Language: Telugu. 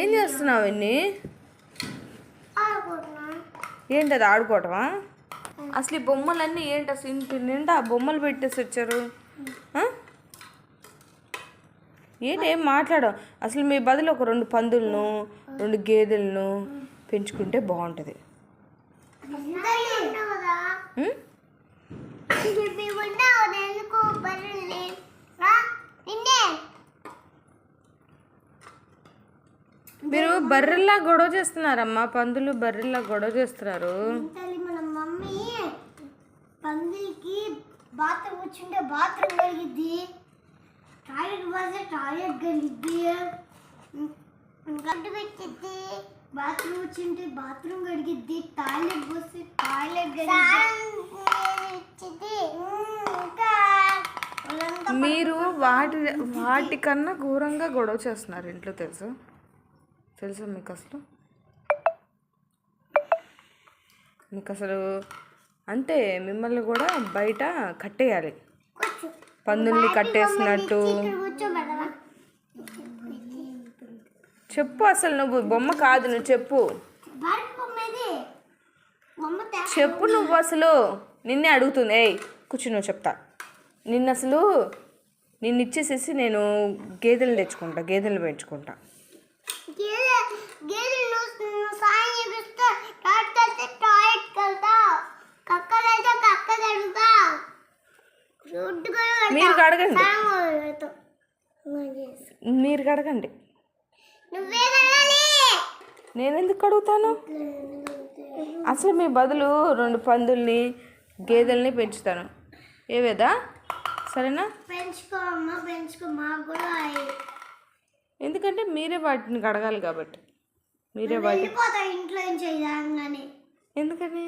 ఏం చేస్తున్నావు ఇన్ని? ఏంటది ఆడుకోవటమా? అసలు ఈ బొమ్మలన్నీ ఏంటి? అసలు ఇంటి నిండా బొమ్మలు పెట్టేసి వచ్చారు. ఏంటి ఏం మాట్లాడవు? అసలు మీ బదులు ఒక 2 పందులను 2 గేదెలను పెంచుకుంటే బాగుంటుంది. మీరు బర్రెల్లా గొడవ చేస్తున్నారమ్మా. పందులు బర్రెల్లా గొడవ చేస్తున్నారు. మన మమ్మీ పందులకి బాత్రూమ్ కూర్చుంటే బాత్రూమ్ కలిగిద్ది, టాయిలెట్ పోతే టాయిలెట్ కలిగిద్ది, గడ్డ పెట్టిద్ది. బాత్రూమ్ కూర్చుంటే బాత్రూమ్ కడిగిద్ది, టాయిలెట్ పోస్తే టాయిలెట్ కలిగిద్ది. మీరు వాటికన్నా ఘోరంగా గొడవ చేస్తున్నారు ఇంట్లో. తెలుసా మీకు అసలు అంటే మిమ్మల్ని కూడా బయట కట్టేయాలి, పందుల్ని కట్టేసినట్టు. చెప్పు, అసలు నువ్వు బొమ్మ కాదు, నువ్వు చెప్పు నువ్వు అసలు. నిన్నే అడుగుతుంది. కూర్చో, నువ్వు చెప్తా. నిన్ను ఇచ్చేసేసి నేను గేదెలు తెచ్చుకుంటా, గేదెలు పెంచుకుంటా. మీరు కడగండి. నేను ఎందుకు కడుగుతాను? అసలు మీ బదులు 2 పందుల్ని గేదెల్ని పెంచుతాను. ఏవేదా? సరేనా? ఎందుకంటే మీరే వాటిని కడగాలి కాబట్టి. మీరే వాటి ఇంట్లో. ఎందుకని?